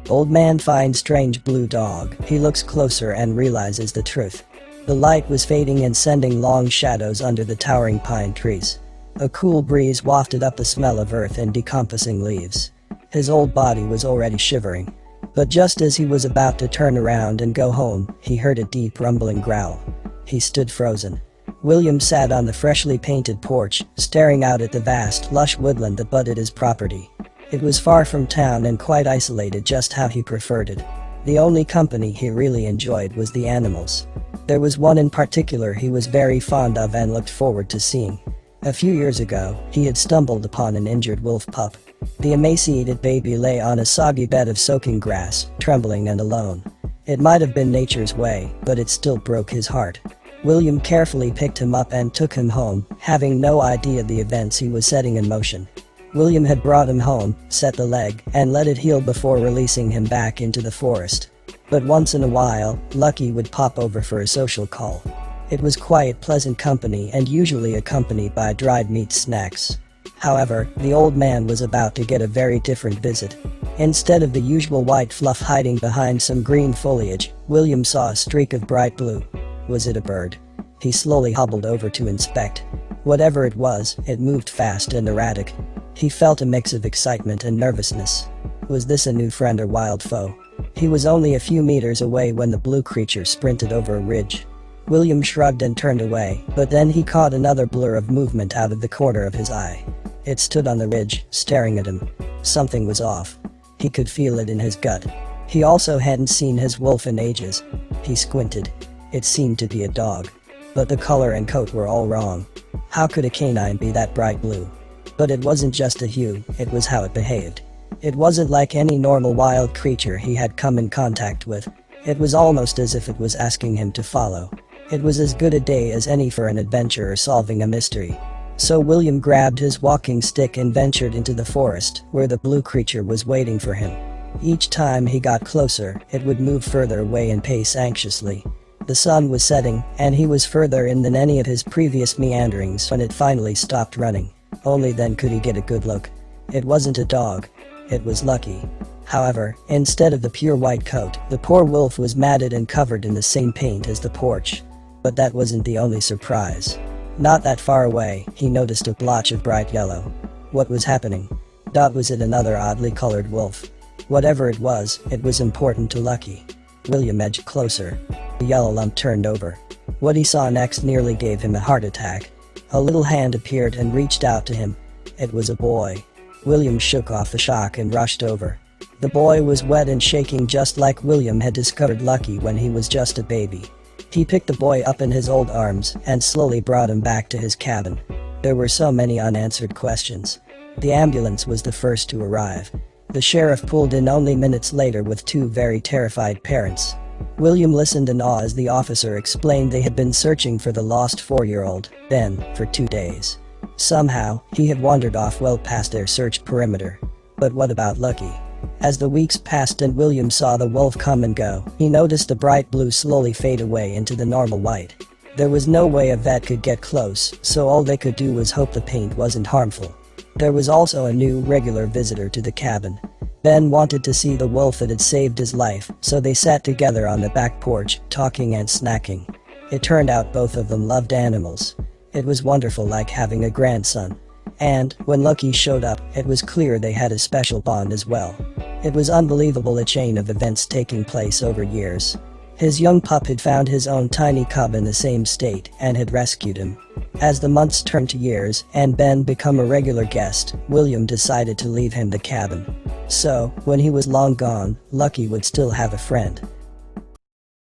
Old man finds strange blue dog. He looks closer and realizes the truth. The light was fading and sending long shadows under the towering pine trees. A cool breeze wafted up the smell of earth and decomposing leaves. His old body was already shivering. But just as he was about to turn around and go home, he heard a deep rumbling growl. He stood frozen. William sat on the freshly painted porch, staring out at the vast, lush woodland that budded his property. It was far from town and quite isolated, just how he preferred it. The only company he really enjoyed was the animals. There was one in particular he was very fond of and looked forward to seeing. A few years ago, he had stumbled upon an injured wolf pup. The emaciated baby lay on a soggy bed of soaking grass, trembling and alone. It might have been nature's way, but it still broke his heart. William carefully picked him up and took him home, having no idea the events he was setting in motion. William had brought him home, set the leg, and let it heal before releasing him back into the forest. But once in a while, Lucky would pop over for a social call. It was quiet, pleasant company and usually accompanied by dried meat snacks. However, the old man was about to get a very different visit. Instead of the usual white fluff hiding behind some green foliage, William saw a streak of bright blue. Was it a bird? He slowly hobbled over to inspect. Whatever it was, it moved fast and erratic. He felt a mix of excitement and nervousness. Was this a new friend or wild foe? He was only a few meters away when the blue creature sprinted over a ridge. William shrugged and turned away, but then he caught another blur of movement out of the corner of his eye. It stood on the ridge, staring at him. Something was off. He could feel it in his gut. He also hadn't seen his wolf in ages. He squinted. It seemed to be a dog. But the color and coat were all wrong. How could a canine be that bright blue? But it wasn't just a hue, it was how it behaved. It wasn't like any normal wild creature he had come in contact with. It was almost as if it was asking him to follow. It was as good a day as any for an adventure or solving a mystery. So William grabbed his walking stick and ventured into the forest, where the blue creature was waiting for him. Each time he got closer, it would move further away and pace anxiously. The sun was setting, and he was further in than any of his previous meanderings when it finally stopped running. Only then could he get a good look. It wasn't a dog. It was Lucky. However, instead of the pure white coat, the poor wolf was matted and covered in the same paint as the porch. But that wasn't the only surprise. Not that far away, he noticed a blotch of bright yellow. What was happening? Was it another oddly colored wolf? Whatever it was important to Lucky. William edged closer. The yellow lump turned over. What he saw next nearly gave him a heart attack. A little hand appeared and reached out to him. It was a boy. William shook off the shock and rushed over. The boy was wet and shaking, just like William had discovered Lucky when he was just a baby. He picked the boy up in his old arms and slowly brought him back to his cabin. There were so many unanswered questions. The ambulance was the first to arrive. The sheriff pulled in only minutes later with two very terrified parents. William listened in awe as the officer explained they had been searching for the lost 4-year-old, Ben, for 2 days. Somehow, he had wandered off well past their search perimeter. But what about Lucky? As the weeks passed and William saw the wolf come and go, he noticed the bright blue slowly fade away into the normal white. There was no way a vet could get close, so all they could do was hope the paint wasn't harmful. There was also a new regular visitor to the cabin. Ben wanted to see the wolf that had saved his life, so they sat together on the back porch, talking and snacking. It turned out both of them loved animals. It was wonderful, like having a grandson. And, when Lucky showed up, it was clear they had a special bond as well. It was unbelievable, a chain of events taking place over years. His young pup had found his own tiny cub in the same state and had rescued him. As the months turned to years and Ben became a regular guest, William decided to leave him the cabin. So, when he was long gone, Lucky would still have a friend.